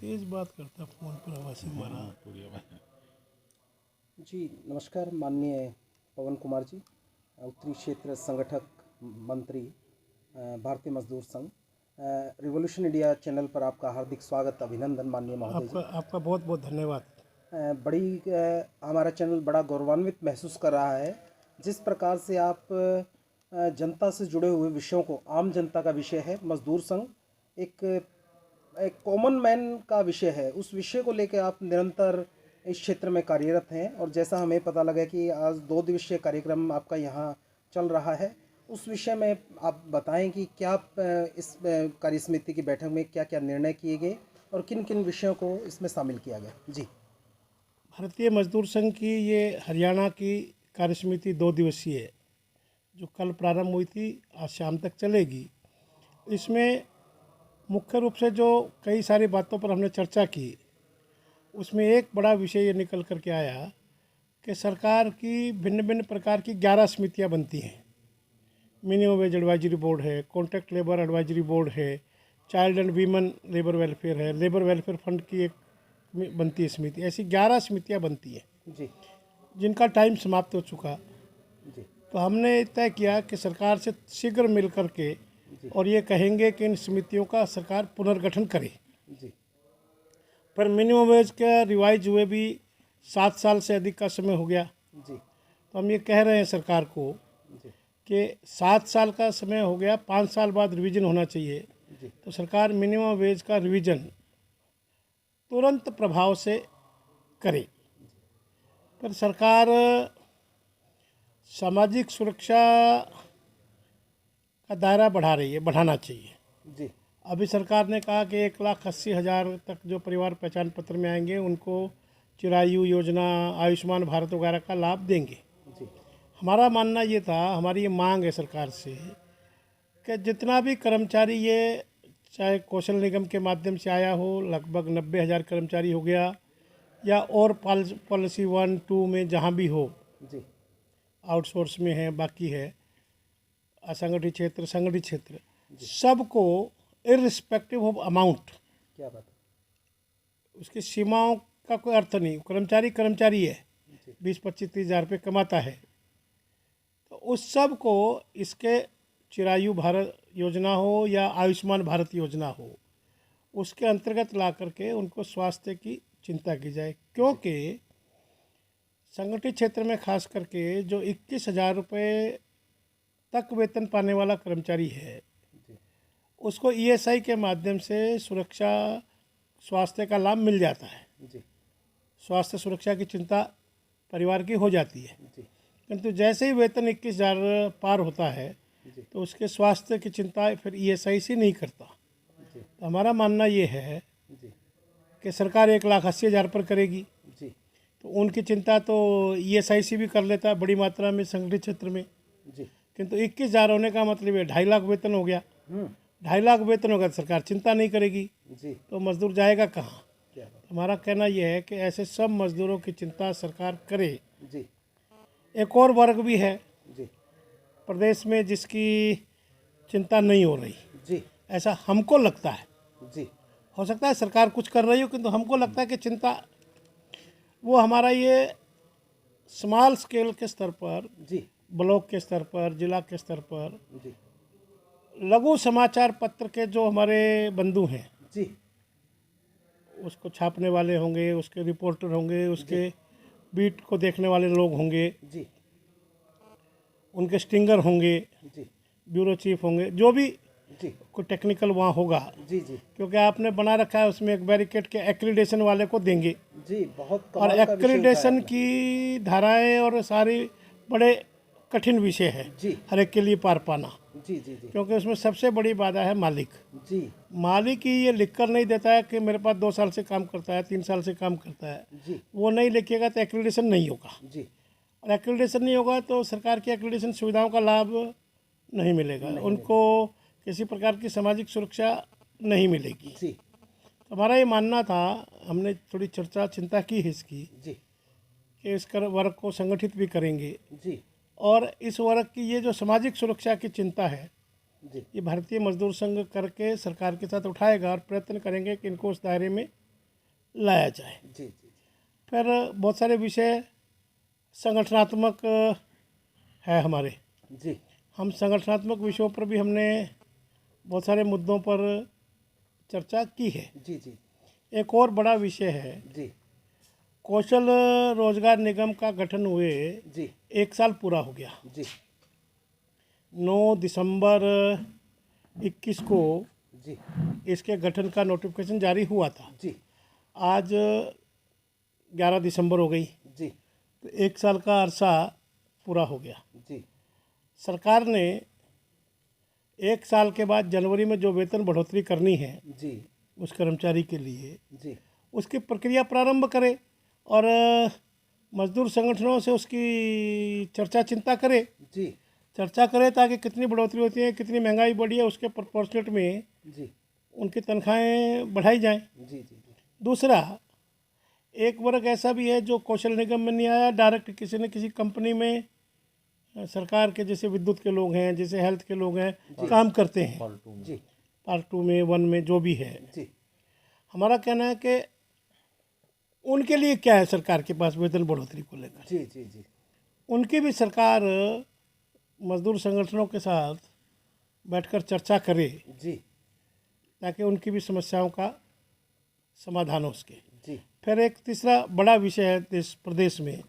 तेज बात करता फोन पर आवाज़ मारा। जी नमस्कार माननीय पवन कुमार जी, उत्तरी क्षेत्र संगठक मंत्री, भारतीय मजदूर संघ। रिवॉल्यूशन इंडिया चैनल पर आपका हार्दिक स्वागत, अभिनंदन माननीय महोदय जी। आपका बहुत बहुत धन्यवाद। हमारा चैनल बड़ा गौरवान्वित महसूस कर रहा है जिस प्रकार से आप जनता से जुड़े हुए विषयों को, आम जनता का विषय है मजदूर संघ, एक कॉमन मैन का विषय है, उस विषय को लेकर आप निरंतर इस क्षेत्र में कार्यरत हैं। और जैसा हमें पता लगा कि आज 2 दिवसीय कार्यक्रम आपका यहाँ चल रहा है, उस विषय में आप बताएं कि क्या इस कार्य समिति की बैठक में क्या क्या निर्णय किए गए और किन किन विषयों को इसमें शामिल किया गया। जी। भारतीय मजदूर संघ की ये हरियाणा की कार्य समिति 2 दिवसीय है, जो कल प्रारंभ हुई थी, आज शाम तक चलेगी। इसमें मुख्य रूप से जो कई सारी बातों पर हमने चर्चा की, उसमें एक बड़ा विषय ये निकल कर के आया कि सरकार की भिन्न भिन्न प्रकार की 11 समितियाँ बनती हैं। मिनिमम वेज एडवाइजरी बोर्ड है, कॉन्ट्रैक्ट लेबर एडवाइजरी बोर्ड है, child and women labour welfare है, लेबर वेलफेयर फंड की एक बनती है समिति। ऐसी 11 समितियाँ बनती हैं जी। जिनका टाइम समाप्त हो चुका। जी। तो हमने तय किया कि सरकार से शीघ्र मिल कर के और ये कहेंगे कि इन समितियों का सरकार पुनर्गठन करे। जी। पर मिनिमम वेज का रिवाइज हुए भी 7 साल से अधिक का समय हो गया। जी। तो हम ये कह रहे हैं सरकार को जी। कि 7 साल का समय हो गया, 5 साल बाद रिवीजन होना चाहिए। जी। तो सरकार मिनिमम वेज का रिवीजन तुरंत प्रभाव से करे। पर सरकार सामाजिक सुरक्षा का दायरा बढ़ा रही है, बढ़ाना चाहिए। जी। अभी सरकार ने कहा कि 1,80,000 तक जो परिवार पहचान पत्र में आएंगे उनको चिरायु योजना, आयुष्मान भारत वगैरह का लाभ देंगे। जी। हमारा मानना ये था, हमारी ये मांग है सरकार से कि जितना भी कर्मचारी ये चाहे कौशल निगम के माध्यम से आया हो, लगभग 90,000 कर्मचारी हो गया, या और पॉलिसी 1, 2 में जहाँ भी हो, जी। आउटसोर्स में है, बाकी है, असंगठित क्षेत्र, संगठित क्षेत्र, सबको इररिस्पेक्टिव ऑफ अमाउंट, क्या बात उसकी सीमाओं का कोई अर्थ नहीं, कर्मचारी कर्मचारी है, है। 20, 25, 30,000 रुपये कमाता है, तो उस सब को इसके चिरायु भारत योजना हो या आयुष्मान भारत योजना हो, उसके अंतर्गत ला करके उनको स्वास्थ्य की चिंता की जाए। क्योंकि संगठित क्षेत्र में खास करके जो 21,000 रुपये तक वेतन पाने वाला कर्मचारी है, उसको ईएसआई के माध्यम से सुरक्षा स्वास्थ्य का लाभ मिल जाता है। जी। स्वास्थ्य सुरक्षा की चिंता परिवार की हो जाती है। जी। किंतु जैसे ही वेतन 21,000 पार होता है जी। तो उसके स्वास्थ्य की चिंता फिर ईएसआई से नहीं करता। जी। तो हमारा मानना ये है जी। कि सरकार 1,80,000 पर करेगी, जी। तो उनकी चिंता तो ईएसआई से भी कर लेता है बड़ी मात्रा में संगठित क्षेत्र में। जी। किंतु 21,000 होने का मतलब ये 2.5 लाख वेतन हो गया। 2.5 लाख वेतन होगा तो सरकार चिंता नहीं करेगी, जी। तो मजदूर जाएगा कहाँ। क्या बात। हमारा कहना यह है कि ऐसे सब मजदूरों की चिंता सरकार करे। जी। एक और वर्ग भी है जी। प्रदेश में जिसकी चिंता नहीं हो रही, जी। ऐसा हमको लगता है। जी। हो सकता है सरकार कुछ कर रही हो, किंतु हमको लगता है कि चिंता वो हमारा ये स्मॉल स्केल के स्तर पर, जी। ब्लॉक के स्तर पर, जिला के स्तर पर, जी। लघु समाचार पत्र के जो हमारे बंधु हैं, जी। उसको छापने वाले होंगे, उसके रिपोर्टर होंगे, उसके बीट को देखने वाले लोग होंगे, जी। उनके स्टिंगर होंगे, जी। ब्यूरो चीफ होंगे, जो भी जी। कोई टेक्निकल वहाँ होगा, जी। जी। क्योंकि आपने बना रखा है उसमें एक बैरिकेड के एक्रीडेशन वाले को देंगे। जी। बहुत और कमाल का विषय उठाया एक्रीडेशन आपने। की धाराएं और सारी बड़े कठिन विषय है जी। हर एक के लिए पार पाना, जी। जी। जी। क्योंकि उसमें सबसे बड़ी बाधा है मालिक। जी। मालिक ही ये लिख कर नहीं देता है कि मेरे पास 2 साल से काम करता है, 3 साल से काम करता है, जी। वो नहीं लिखेगा तो एक्रीडेशन नहीं होगा। जी। और एक्रीडेशन नहीं होगा तो सरकार की एक्रीडेशन सुविधाओं का लाभ नहीं मिलेगा, उनको किसी प्रकार की सामाजिक सुरक्षा नहीं मिलेगी। जी। तो हमारा ये मानना था, हमने थोड़ी चर्चा चिंता की है इसकी, जी। कि इस वर्ग को संगठित भी करेंगे, जी। और इस वर्ग की ये जो सामाजिक सुरक्षा की चिंता है, जी। ये भारतीय मजदूर संघ करके सरकार के साथ उठाएगा और प्रयत्न करेंगे कि इनको उस दायरे में लाया जाए। जी जी फिर बहुत सारे विषय संगठनात्मक है हमारे। जी हम संगठनात्मक विषयों पर भी हमने बहुत सारे मुद्दों पर चर्चा की है। जी जी एक और बड़ा विषय है, जी कौशल रोजगार निगम का गठन हुए जी 1 साल पूरा हो गया। जी 9 दिसंबर 21 को जी इसके गठन का नोटिफिकेशन जारी हुआ था। जी आज 11 दिसंबर हो गई, जी तो 1 साल का अरसा पूरा हो गया। जी सरकार ने 1 साल के बाद जनवरी में जो वेतन बढ़ोतरी करनी है जी उस कर्मचारी के लिए, जी उसकी प्रक्रिया प्रारंभ करे और मजदूर संगठनों से उसकी चर्चा चिंता करे। जी चर्चा करे ताकि कितनी बढ़ोतरी होती है, कितनी महंगाई बढ़ी है, उसके प्रोपोर्शनेट में जी उनकी तनख्वाहें बढ़ाई जाएं। जी जी दूसरा, एक वर्ग ऐसा भी है जो कौशल निगम में नहीं आया, डायरेक्ट किसी न किसी कंपनी में सरकार के, जैसे विद्युत के लोग हैं, जैसे हेल्थ के लोग हैं, काम करते हैं, जी पार्ट 2 में 1 में जो भी है। जी हमारा कहना है कि उनके लिए क्या है सरकार के पास वेतन बढ़ोतरी को लेकर। जी जी जी उनकी भी सरकार मजदूर संगठनों के साथ बैठकर चर्चा करे जी ताकि उनकी भी समस्याओं का समाधान हो सके। जी फिर एक तीसरा बड़ा विषय है देश प्रदेश में,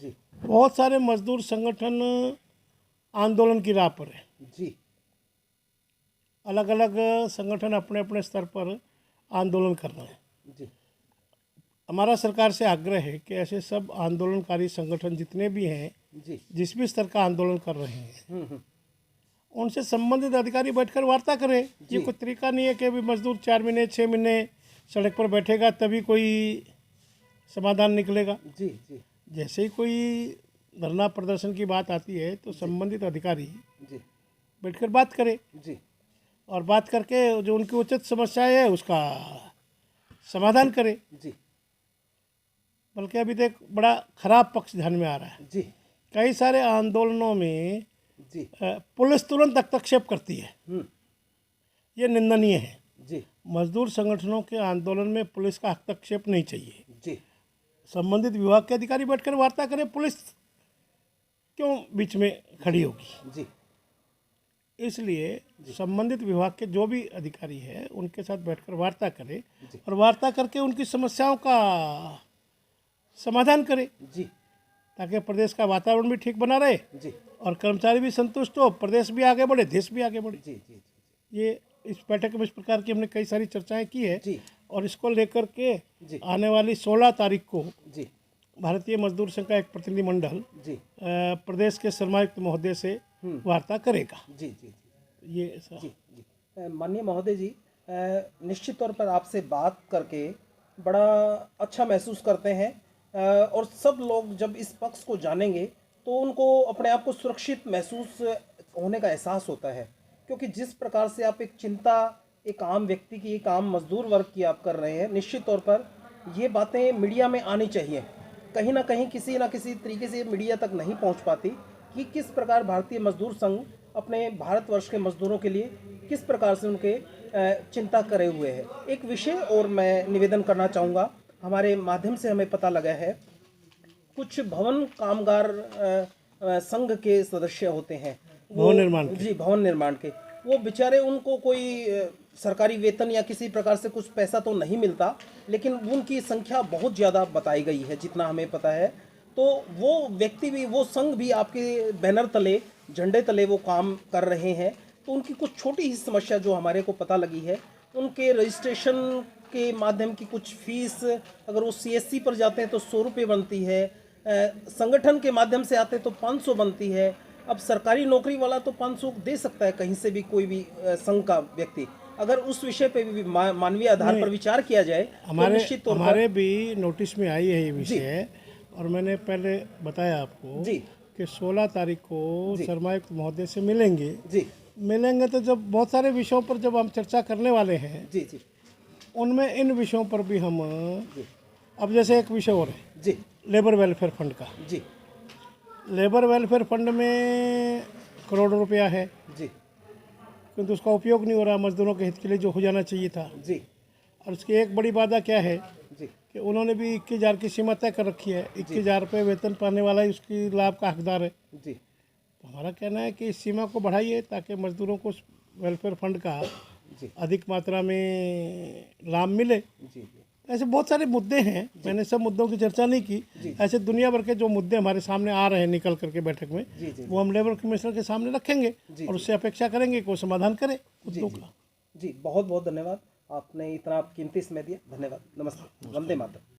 जी बहुत सारे मजदूर संगठन आंदोलन की राह पर है। जी अलग अलग संगठन अपने अपने स्तर पर आंदोलन कर रहे हैं। जी हमारा सरकार से आग्रह है कि ऐसे सब आंदोलनकारी संगठन जितने भी हैं, जी जिस भी स्तर का आंदोलन कर रहे हैं, हम्म उनसे संबंधित अधिकारी बैठकर वार्ता करें। ये कोई तरीका नहीं है कि अभी मजदूर 4 महीने 6 महीने सड़क पर बैठेगा तभी कोई समाधान निकलेगा। जी जी जैसे ही कोई धरना प्रदर्शन की बात आती है तो संबंधित अधिकारी जी बैठकर बात करे जी और बात करके जो उनकी उचित समस्याएं है उसका समाधान करे। जी बल्कि अभी तक बड़ा खराब पक्ष ध्यान में आ रहा है। जी कई सारे आंदोलनों में जी पुलिस तुरंत हस्तक्षेप करती है, ये निंदनीय है। जी मजदूर संगठनों के आंदोलन में पुलिस का हस्तक्षेप नहीं चाहिए। जी संबंधित विभाग के अधिकारी बैठकर वार्ता करें, पुलिस क्यों बीच में खड़ी होगी। जी इसलिए संबंधित विभाग के जो भी अधिकारी है उनके साथ बैठकर वार्ता करें और वार्ता करके उनकी समस्याओं का समाधान करें जी ताकि प्रदेश का वातावरण भी ठीक बना रहे जी और कर्मचारी भी संतुष्ट हो, प्रदेश भी आगे बढ़े, देश भी आगे बढ़े। जी जी ये इस बैठक में इस प्रकार की हमने कई सारी चर्चाएं की है जी और इसको लेकर के जी आने वाली 16 तारीख को जी भारतीय मजदूर संघ का एक प्रतिनिधिमंडल जी प्रदेश के श्रमायुक्त महोदय से वार्ता करेगा। जी जी ये ऐसा। जी जी माननीय महोदय जी, निश्चित तौर पर आपसे बात करके बड़ा अच्छा महसूस करते हैं और सब लोग जब इस पक्ष को जानेंगे तो उनको अपने आप को सुरक्षित महसूस होने का एहसास होता है, क्योंकि जिस प्रकार से आप एक चिंता एक आम व्यक्ति की, एक आम मजदूर वर्ग की आप कर रहे हैं, निश्चित तौर पर ये बातें मीडिया में आनी चाहिए। कहीं ना कहीं किसी ना किसी तरीके से मीडिया तक नहीं पहुंच पाती कि किस प्रकार भारतीय मजदूर संघ अपने भारतवर्ष के मजदूरों के लिए किस प्रकार से उनके चिंता करे हुए है। एक विषय और मैं निवेदन करना चाहूँगा, हमारे माध्यम से हमें पता लगा है कुछ भवन कामगार संघ के सदस्य होते हैं, भवन निर्माण के। जी भवन निर्माण के, वो बेचारे उनको कोई सरकारी वेतन या किसी प्रकार से कुछ पैसा तो नहीं मिलता, लेकिन उनकी संख्या बहुत ज़्यादा बताई गई है जितना हमें पता है। तो वो व्यक्ति भी, वो संघ भी आपके बैनर तले, झंडे तले वो काम कर रहे हैं। तो उनकी कुछ छोटी ही समस्या जो हमारे को पता लगी है, उनके रजिस्ट्रेशन के माध्यम की कुछ फीस अगर वो CSC पर जाते हैं तो 100 रुपये बनती है, संगठन के माध्यम से आते तो 500 बनती है। अब सरकारी नौकरी वाला तो 500 दे सकता है कहीं से भी, कोई भी संघ का व्यक्ति। अगर उस विषय पे भी मानवीय आधार पर विचार किया जाए तो निश्चित तौर पर हमारे भी नोटिस में आई है ये विषय, और मैंने पहले बताया आपको जी कि 16 तारीख को श्रमायुक्त महोदय से मिलेंगे। जी मिलेंगे तो जब बहुत सारे विषयों पर जब हम चर्चा करने वाले हैं, जी जी उनमें इन विषयों पर भी हम अब जैसे एक विषय और है जी लेबर वेलफेयर फंड का। जी लेबर वेलफेयर फंड में करोड़ों रुपया है, जी किंतु उसका उपयोग नहीं हो रहा मजदूरों के हित के लिए जो हो जाना चाहिए था। जी और उसकी एक बड़ी बाधा क्या है जी कि उन्होंने भी 21,000 की सीमा तय कर रखी है। 21,000 रुपये वेतन पाने वाला ही उसकी लाभ का हकदार है। जी तो हमारा कहना है कि इस सीमा को बढ़ाइए ताकि मजदूरों को वेलफेयर फंड का जी अधिक मात्रा में लाभ मिले। जी जी ऐसे बहुत सारे मुद्दे हैं, मैंने सब मुद्दों की चर्चा नहीं की। ऐसे दुनिया भर के जो मुद्दे हमारे सामने आ रहे हैं निकल करके बैठक में, जी जी वो हम लेबर कमिश्नर के सामने रखेंगे और उससे अपेक्षा करेंगे कि वो समाधान करे मुद्दों का। जी बहुत बहुत धन्यवाद, आपने इतना कीमती समय दिया। धन्यवाद। नमस्ते। वंदे मातरम।